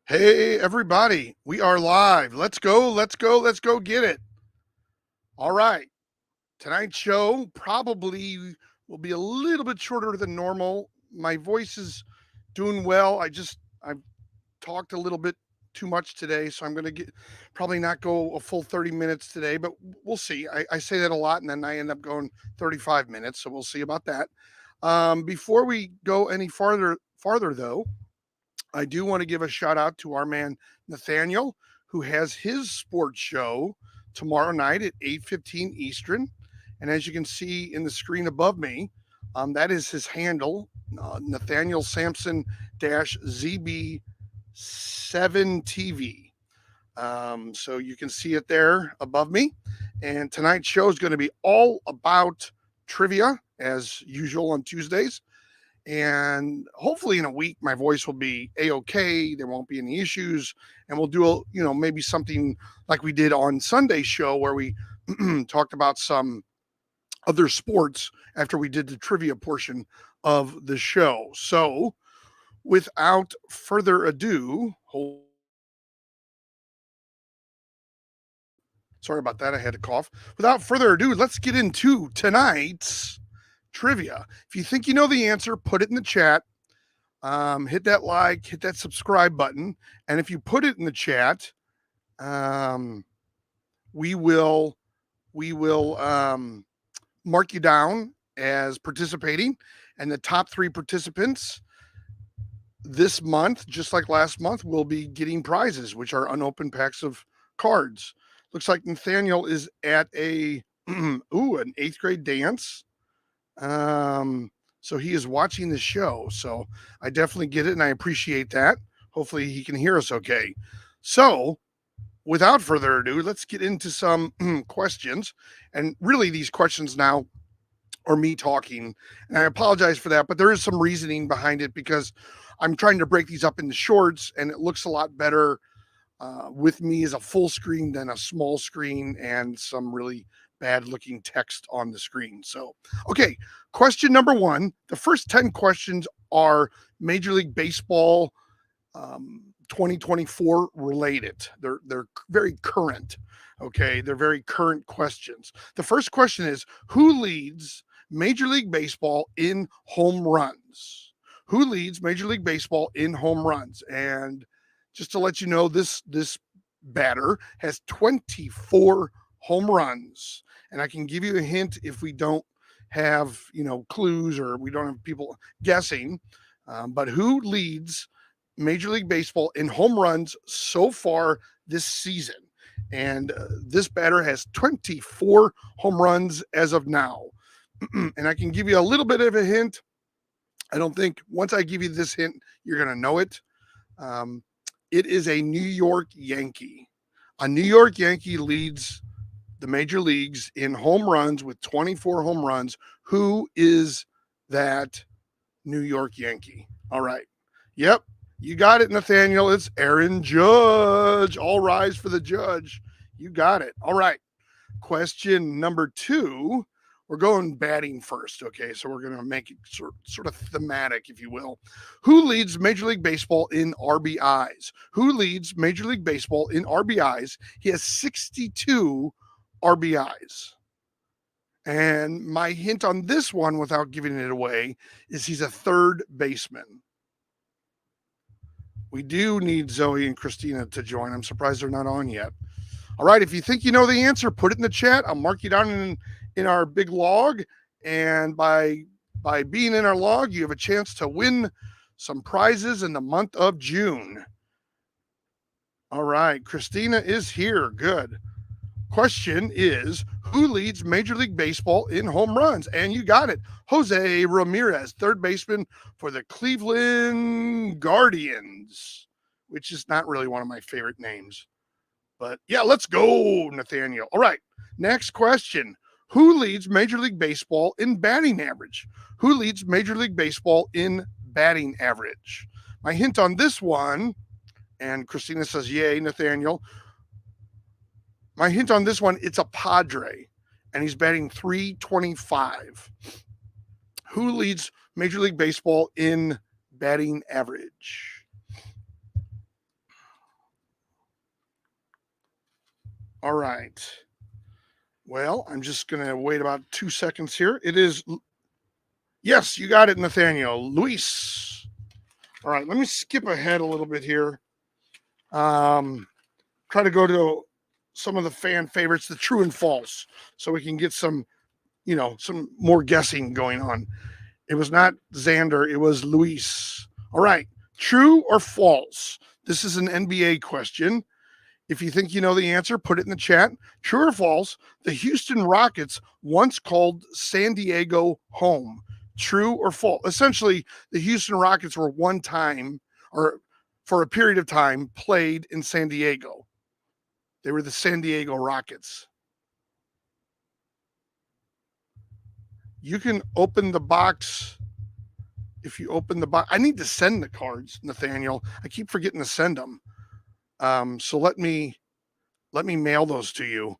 Hey, everybody, we are live. Let's go, let's go, let's go get it. All right. Tonight's show probably will be a little bit shorter than normal. My voice is doing well. I've talked a little bit too much today, so I'm going to get probably not go a full 30 minutes today, but we'll see. I say that a lot and then I end up going 35 minutes, so we'll see about that. Before we go any farther though, I do want to give a shout out to our man Nathaniel, who has his sports show tomorrow night at 8:15 Eastern. And as you can see in the screen above me, that is his handle, Nathaniel Sampson ZB7TV. So you can see it there above me. And tonight's show is going to be all about trivia, as usual on Tuesdays. And hopefully in a week my voice will be a-okay, there won't be any issues, and we'll do maybe something like we did on Sunday's show where we talked about some other sports after we did the trivia portion of the show. So without further ado, sorry about that, I had to cough. Without further ado, let's get into tonight's trivia. If you think you know the answer, put it in the chat. Hit that like, hit that subscribe button, and if you put it in the chat, we will mark you down as participating. And the top 3 participants this month, just like last month, will be getting prizes, which are unopened packs of cards. Looks like Nathaniel is at an 8th grade dance. So he is watching the show. So I definitely get it and I appreciate that. Hopefully he can hear us okay. So without further ado, let's get into some questions. And really, these questions now are me talking. And I apologize for that, but there is some reasoning behind it because I'm trying to break these up into shorts and it looks a lot better with me as a full screen than a small screen and some really bad looking text on the screen. So, okay, question number 1. The first 10 questions are Major League Baseball 2024 related. They're very current. Okay, they're very current questions. The first question is, who leads Major League Baseball in home runs? Who leads Major League Baseball in home runs? And just to let you know, this batter has 24 home runs. And I can give you a hint if we don't have, clues or we don't have people guessing. But who leads Major League Baseball in home runs so far this season? And this batter has 24 home runs as of now. And I can give you a little bit of a hint. I don't think once I give you this hint, you're going to know it. It is a New York Yankee. A New York Yankee leads the major leagues in home runs with 24 home runs. Who is that New York Yankee? All right. Yep. You got it, Nathaniel. It's Aaron Judge. All rise for the judge. You got it. All right. Question number 2. We're going batting first, okay? So we're going to make it sort of thematic, if you will. Who leads Major League Baseball in RBIs? Who leads Major League Baseball in RBIs? He has 62 RBIs. And my hint on this one, without giving it away, is he's a third baseman. We do need Zoe and Christina to join. I'm surprised they're not on yet. All right, if you think you know the answer, put it in the chat. I'll mark you down in our big log. And by being in our log, you have a chance to win some prizes in the month of June. All right, Christina is here. Good. Question is, who leads Major League Baseball in home runs? And you got it. Jose Ramirez, third baseman for the Cleveland Guardians, which is not really one of my favorite names. But yeah, let's go, Nathaniel. All right, next question. Who leads Major League Baseball in batting average? Who leads Major League Baseball in batting average? My hint on this one, and Christina says, yay, Nathaniel. My hint on this one, it's a Padre, and he's batting .325. Who leads Major League Baseball in batting average? All right. Well, I'm just going to wait about 2 seconds here. It is, yes, you got it, Nathaniel. Luis. All right, let me skip ahead a little bit here. Try to go to some of the fan favorites, the true and false, so we can get some, some more guessing going on. It was not Xander, it was Luis. All right, true or false? This is an NBA question. If you think you know the answer, put it in the chat. True or false? The Houston Rockets once called San Diego home. True or false? Essentially, the Houston Rockets were one time, or for a period of time, played in San Diego. They were the San Diego Rockets. You can open the box. If you open the box, I need to send the cards, Nathaniel. I keep forgetting to send them. So let me mail those to you.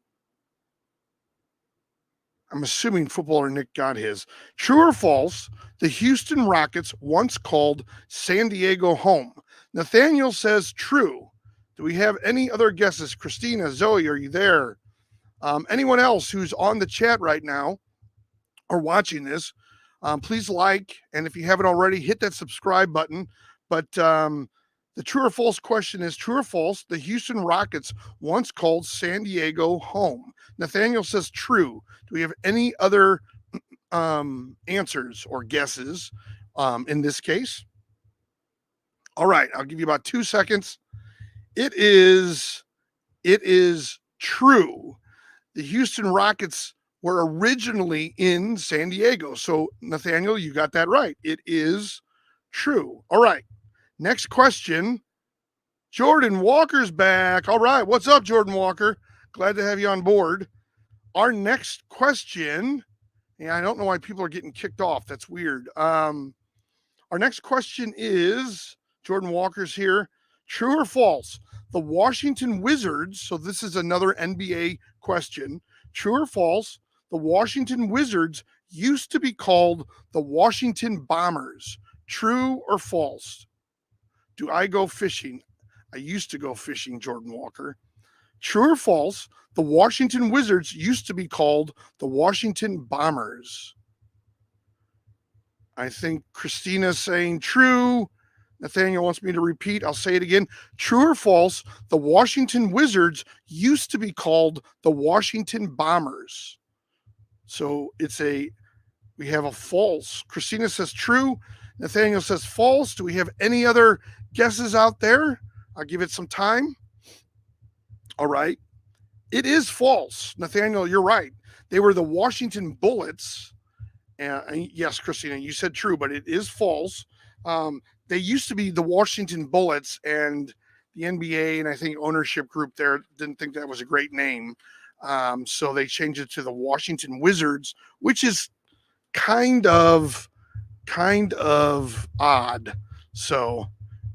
I'm assuming Footballer Nick got his. True or false? The Houston Rockets once called San Diego home. Nathaniel says true. Do we have any other guesses? Christina, Zoe, are you there? Anyone else who's on the chat right now or watching this, please like, and if you haven't already, hit that subscribe button. But the true or false question is true or false? The Houston Rockets once called San Diego home. Nathaniel says true. Do we have any other answers or guesses in this case? All right, I'll give you about 2 seconds. It is true. The Houston Rockets were originally in San Diego. So, Nathaniel, you got that right. It is true. All right. Next question. Jordan Walker's back. All right. What's up, Jordan Walker? Glad to have you on board. Our next question. Yeah, I don't know why people are getting kicked off. That's weird. Our next question is Jordan Walker's here. True or false? The Washington Wizards. So this is another NBA question. True or false? The Washington Wizards used to be called the Washington Bombers. True or false? Do I go fishing? I used to go fishing, Jordan Walker. True or false? The Washington Wizards used to be called the Washington Bombers. I think Christina's saying true. Nathaniel wants me to repeat. I'll say it again. True or false? The Washington Wizards used to be called the Washington Bombers. So we have a false. Christina says true. Nathaniel says false. Do we have any other guesses out there? I'll give it some time. All right. It is false. Nathaniel, you're right. They were the Washington Bullets. And yes, Christina, you said true, but it is false. They used to be the Washington Bullets, and the NBA and I think ownership group there didn't think that was a great name. So they changed it to the Washington Wizards, which is kind of odd. So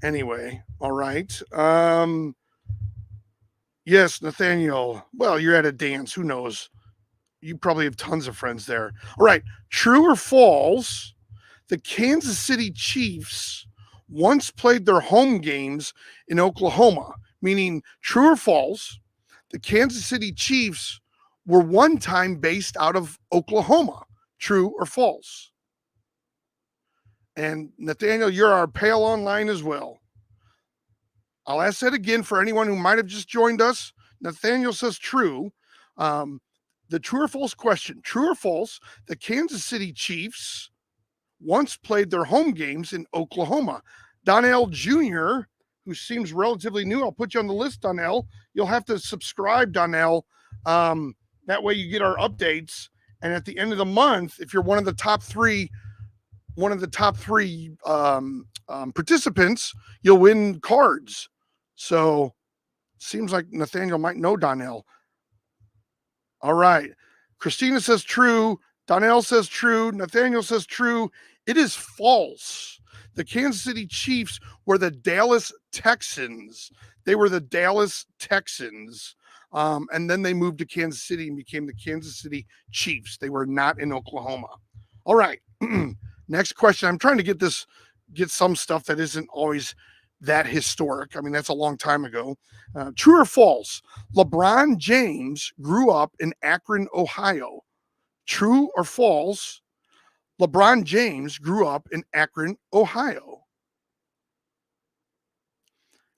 anyway, all right. Yes, Nathaniel. Well, you're at a dance. Who knows? You probably have tons of friends there. All right. True or false? The Kansas City Chiefs once played their home games in Oklahoma, meaning true or false? The Kansas City Chiefs were one time based out of Oklahoma. True or false? And Nathaniel, you're our pale online as well. I'll ask that again for anyone who might have just joined us. Nathaniel says true. The true or false question, true or false, the Kansas City Chiefs once played their home games in Oklahoma. Donnell Jr., who seems relatively new, I'll put you on the list, Donnell. You'll have to subscribe, Donnell. That way you get our updates. And at the end of the month, if you're one of the top three participants, you'll win cards. So seems like Nathaniel might know Donnell. All right. Christina says true. Donnell says true. Nathaniel says true. It is false. The Kansas City Chiefs were the Dallas Texans. They were the Dallas Texans. And then they moved to Kansas City and became the Kansas City Chiefs. They were not in Oklahoma. All right. Next question. I'm trying to get some stuff that isn't always that historic. I mean, that's a long time ago. True or false? LeBron James grew up in Akron, Ohio. True or false? LeBron James grew up in Akron, Ohio.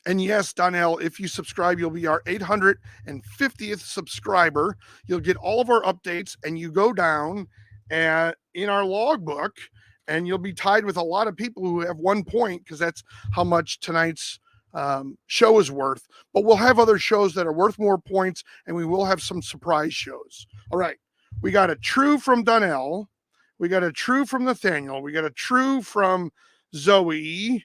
And yes, Donnell, if you subscribe, you'll be our 850th subscriber. You'll get all of our updates, and you go down in our logbook, and you'll be tied with a lot of people who have 1 point, because that's how much tonight's show is worth. But we'll have other shows that are worth more points, and we will have some surprise shows. All right. We got a true from Donnell. We got a true from Nathaniel. We got a true from Zoe.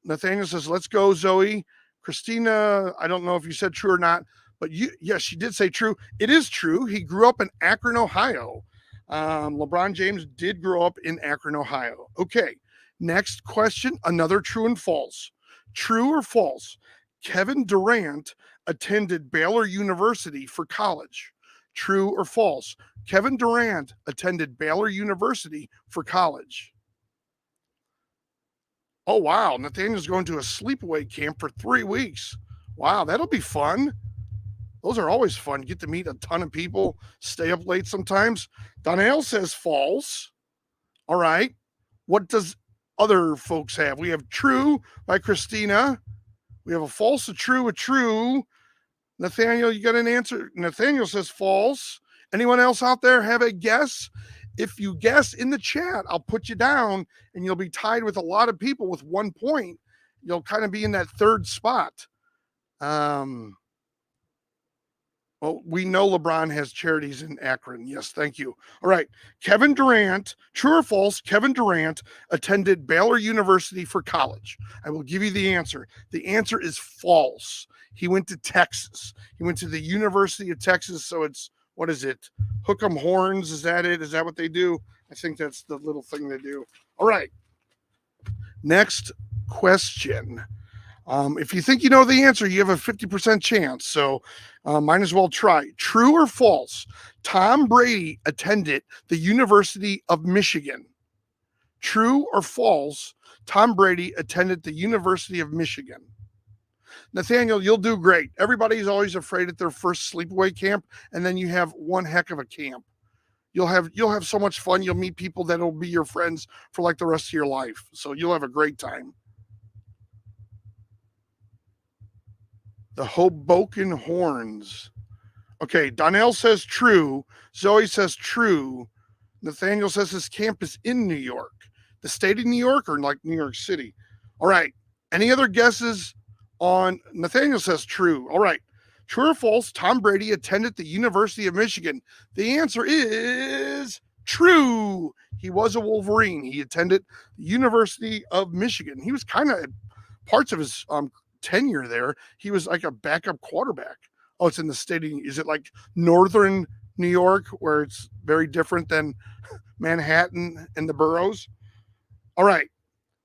Nathaniel says, let's go, Zoe. Christina, I don't know if you said true or not, but yes, she did say true. It is true. He grew up in Akron, Ohio. LeBron James did grow up in Akron, Ohio. Okay, next question, another true and false. True or false? Kevin Durant attended Baylor University for college. True or false? Kevin Durant attended Baylor University for college. Oh, wow. Nathaniel's going to a sleepaway camp for 3 weeks. Wow, that'll be fun. Those are always fun. You get to meet a ton of people, stay up late sometimes. Donnell says false. All right. What does other folks have? We have true by Christina. We have a false, a true. Nathaniel, you got an answer? Nathaniel says false. Anyone else out there have a guess? If you guess in the chat, I'll put you down, and you'll be tied with a lot of people with 1 point. You'll kind of be in that third spot. Well, we know LeBron has charities in Akron. Yes, thank you. All right. Kevin Durant, true or false, Kevin Durant attended Baylor University for college. I will give you the answer. The answer is false. He went to Texas. He went to the University of Texas, so it's, what is it? Hook 'em horns. Is that it? Is that what they do? I think that's the little thing they do. All right. Next question. If you think you know the answer, you have a 50% chance. So might as well try. True or false? Tom Brady attended the University of Michigan. True or false? Tom Brady attended the University of Michigan. Nathaniel, you'll do great. Everybody's always afraid at their first sleepaway camp, and then you have one heck of a camp. You'll have so much fun. You'll meet people that'll be your friends for like the rest of your life. So you'll have a great time. The Hoboken Horns. Okay, Donnell says true. Zoe says true. Nathaniel says his camp is in New York. The state of New York or like New York City? All right. Any other guesses on Nathaniel says true. All right. True or false? Tom Brady attended the University of Michigan. The answer is true. He was a Wolverine. He attended the University of Michigan. He was kind of parts of his tenure there. He was like a backup quarterback. Oh, it's in the state of, is it like northern New York where it's very different than Manhattan and the boroughs? All right.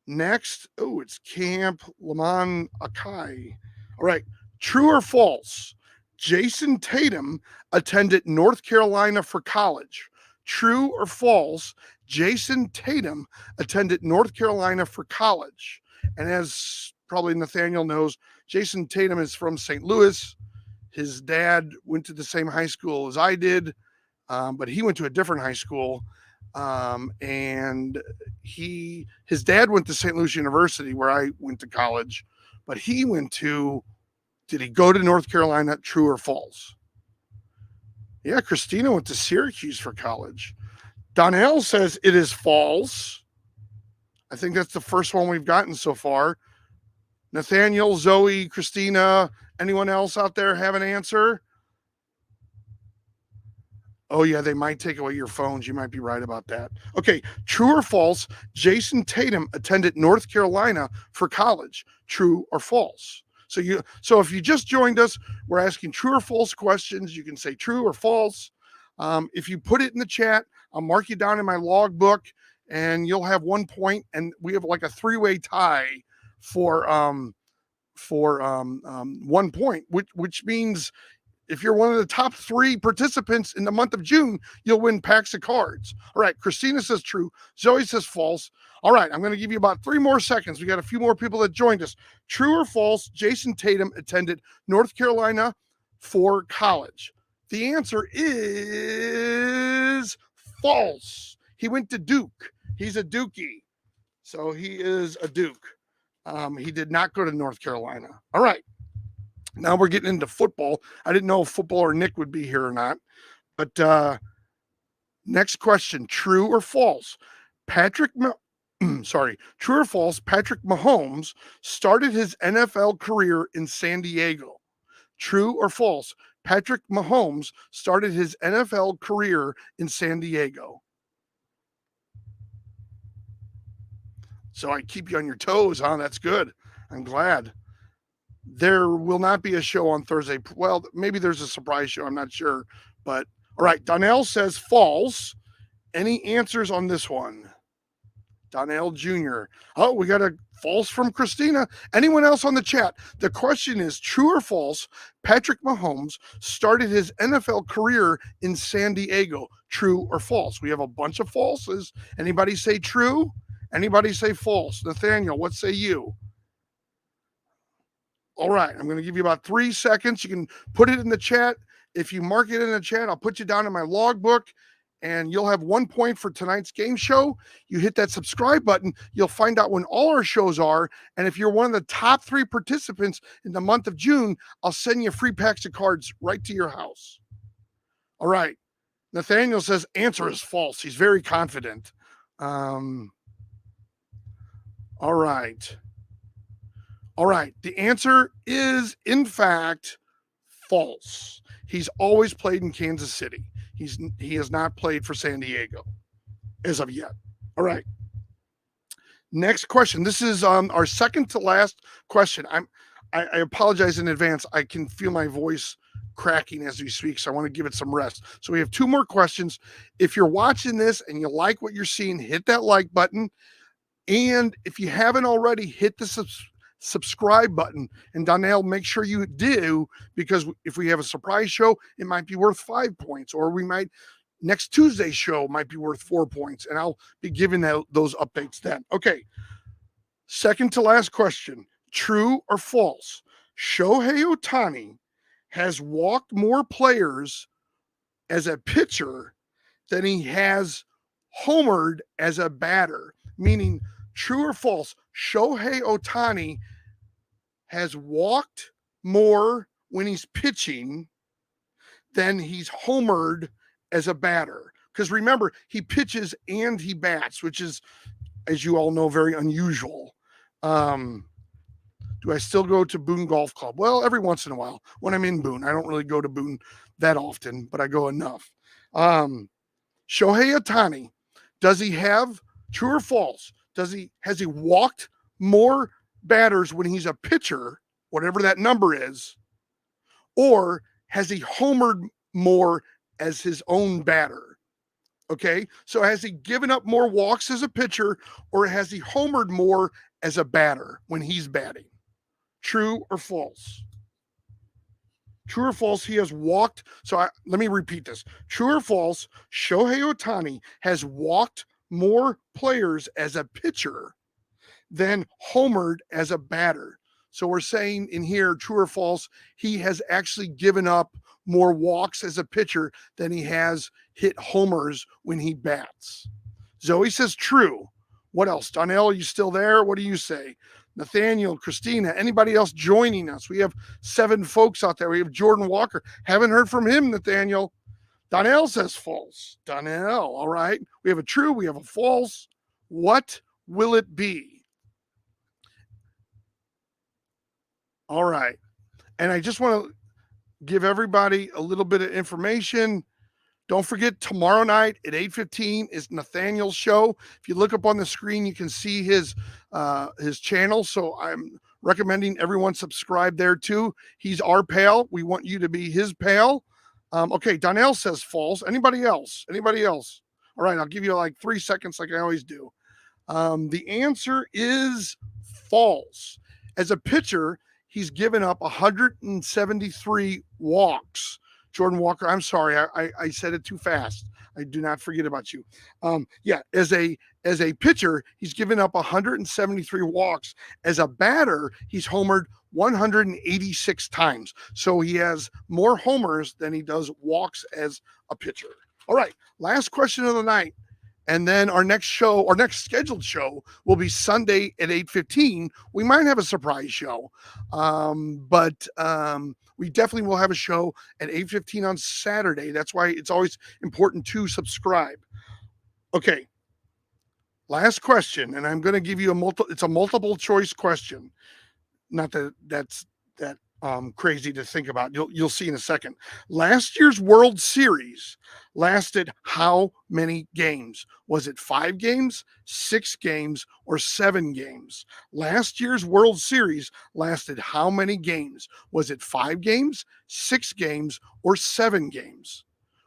Next, it's Camp Lamon Akai. All right. True or false? Jason Tatum attended North Carolina for college. True or false? Jason Tatum attended North Carolina for college. And as probably Nathaniel knows, Jason Tatum is from St. Louis. His dad went to the same high school as I did, but he went to a different high school. And his dad went to St. Louis University, where I went to college, but he went to, did he go to North Carolina? True or false? Yeah, Christina went to Syracuse for college. Donnell says it is false. I think that's the first one we've gotten so far. Nathaniel, Zoe, Christina, anyone else out there have an answer? Oh, yeah, they might take away your phones. You might be right about that. Okay, true or false? Jason Tatum attended North Carolina for college. True or false? So if you just joined us, we're asking true or false questions. You can say true or false. If you put it in the chat, I'll mark you down in my logbook, and you'll have 1 point. And we have like a 3-way tie for 1 point, which means If you're one of the top 3 participants in the month of June, you'll win packs of cards. All right, Christina says true. Zoe says false. All right, I'm going to give you about 3 more seconds. We got a few more people that joined us. True or false, Jason Tatum attended North Carolina for college? The answer is false. He went to Duke. He's a Dookie. So he is a Duke. He did not go to North Carolina. All right. Now we're getting into football. I didn't know if football or Nick would be here or not. But next question, true or false? True or false, Patrick Mahomes started his NFL career in San Diego. True or false, Patrick Mahomes started his NFL career in San Diego. So I keep you on your toes, huh? That's good. I'm glad. There will not be a show on Thursday. Well, maybe there's a surprise show. I'm not sure. But all right, Donnell says false. Any answers on this one? Donnell Jr. Oh, we got a false from Christina. Anyone else on the chat? The question is true or false? Patrick Mahomes started his NFL career in San Diego. True or false? We have a bunch of falses. Anybody say true? Anybody say false? Nathaniel, what say you? All right, I'm going to give you about 3 seconds. You can put it in the chat. If you mark it in the chat, I'll put you down in my logbook, and you'll have 1 point for tonight's game show. You hit that subscribe button, you'll find out when all our shows are. And if you're one of the top 3 participants in the month of June, I'll send you free packs of cards right to your house. All right. Nathaniel says answer is false. He's very confident. All right. All right. The answer is, in fact, false. He's always played in Kansas City. He has not played for San Diego as of yet. All right. Next question. This is our second to last question. I apologize in advance. I can feel my voice cracking as we speak, so I want to give it some rest. So we have 2 more questions. If you're watching this and you like what you're seeing, hit that like button. And if you haven't already, hit the subscribe button. And Donnell, make sure you do, because if we have a surprise show, it might be worth 5 points, or next Tuesday's show might be worth 4 points, and I'll be giving those updates then. Okay. Second to last question. True or false? Shohei Ohtani has walked more players as a pitcher than he has homered as a batter. Meaning, true or false, Shohei Ohtani has walked more when he's pitching than he's homered as a batter. Because remember, he pitches and he bats, which is, as you all know, very unusual. Do I still go to Boone Golf Club? Well, every once in a while when I'm in Boone. I don't really go to Boone that often, but I go enough. Shohei Ohtani, does he have, true or false, has he walked more batters when he's a pitcher, whatever that number is, or has he homered more as his own batter? Okay, so has he given up more walks as a pitcher, or has he homered more as a batter when he's batting? True or false? True or false, he has walked. Let me repeat this. True or false, Shohei Ohtani has walked more players as a pitcher than homered as a batter. So we're saying in here, true or false, he has actually given up more walks as a pitcher than he has hit homers when he bats. Zoe says true. What else? Donnell, are you still there? What do you say? Nathaniel, Christina, anybody else joining us? We have 7 folks out there. We have Jordan Walker. Haven't heard from him, Nathaniel. Donnell says false. Donnell, all right. We have a true, we have a false. What will it be? All right. And I just want to give everybody a little bit of information. Don't forget, tomorrow night at 8:15 is Nathaniel's show. If you look up on the screen, you can see his channel. So I'm recommending everyone subscribe there too. He's our pal. We want you to be his pal. Okay, Donnell says false. Anybody else? Anybody else? All right, I'll give you like 3 seconds like I always do. The answer is false. As a pitcher, he's given up 173 walks Jordan Walker, I'm sorry, I said it too fast. I do not forget about you. Yeah, as a pitcher, he's given up 173 walks. As a batter, he's homered 186 times. So he has more homers than he does walks as a pitcher. All right, last question of the night. And then our next scheduled show will be Sunday at 8:15. We might have a surprise show, but we definitely will have a show at 8:15 on Saturday. That's why it's always important to subscribe. Okay, last question, and I'm going to give you it's a multiple choice question. Not that that's crazy to think about. You'll see in a second. Last year's World Series lasted how many games? Was it 5 games, 6 games, or 7 games? Last year's World Series lasted how many games? Was it 5 games, 6 games, or 7 games?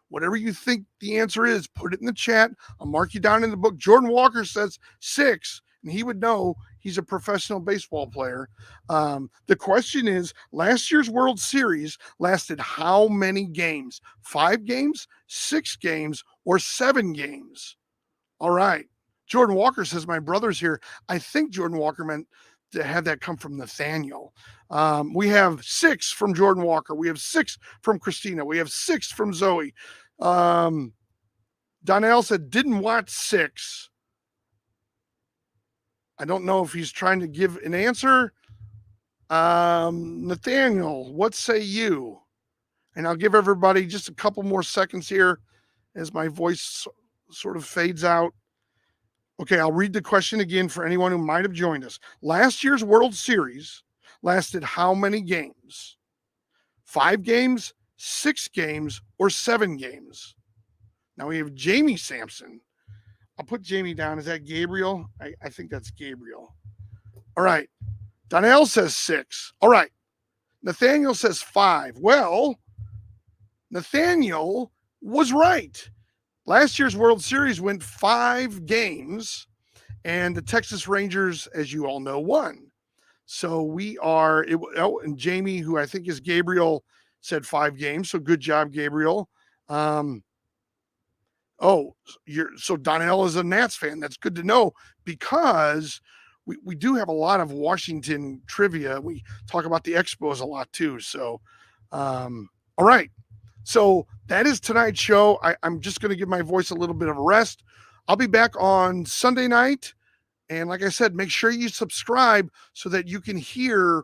Whatever you think the answer is, put it in the chat. I'll mark you down in the book. Jordan Walker says 6, and he would know. He's a professional baseball player. The question is, last year's World Series lasted how many games? 5 games, 6 games, or 7 games? All right. Jordan Walker says, my brother's here. I think Jordan Walker meant to have that come from Nathaniel. We have 6 from Jordan Walker. We have 6 from Christina. We have 6 from Zoe. Donnell said, didn't watch 6. I don't know if he's trying to give an answer. Nathaniel, what say you? And I'll give everybody just a couple more seconds here as my voice sort of fades out. Okay, I'll read the question again for anyone who might have joined us. Last year's World Series lasted how many games? 5 games, 6 games, or 7 games? Now we have Jamie Sampson. I'll put Jamie down. Is that Gabriel? I think that's Gabriel. All right. Donnell says 6. All right. Nathaniel says 5. Well, Nathaniel was right. Last year's World Series went 5 games, and the Texas Rangers, as you all know, won. So we are, and Jamie, who I think is Gabriel, said 5 games. So good job, Gabriel. So Donnell is a Nats fan. That's good to know, because we do have a lot of Washington trivia. We talk about the Expos a lot too. So, all right. So that is tonight's show. I'm just going to give my voice a little bit of a rest. I'll be back on Sunday night. And like I said, make sure you subscribe so that you can hear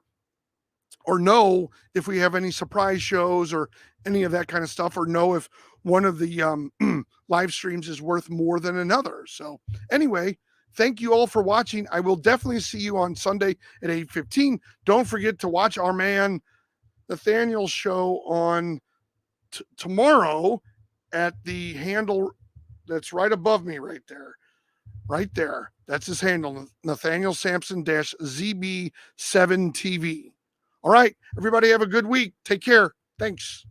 or know if we have any surprise shows or any of that kind of stuff, or know if one of the live streams is worth more than another. So anyway, thank you all for watching. I will definitely see you on Sunday at 8:15. Don't forget to watch our man Nathaniel's show on tomorrow at the handle that's right above me right there. Right there. That's his handle, Nathaniel Sampson -ZB7TV. All right, everybody have a good week. Take care. Thanks.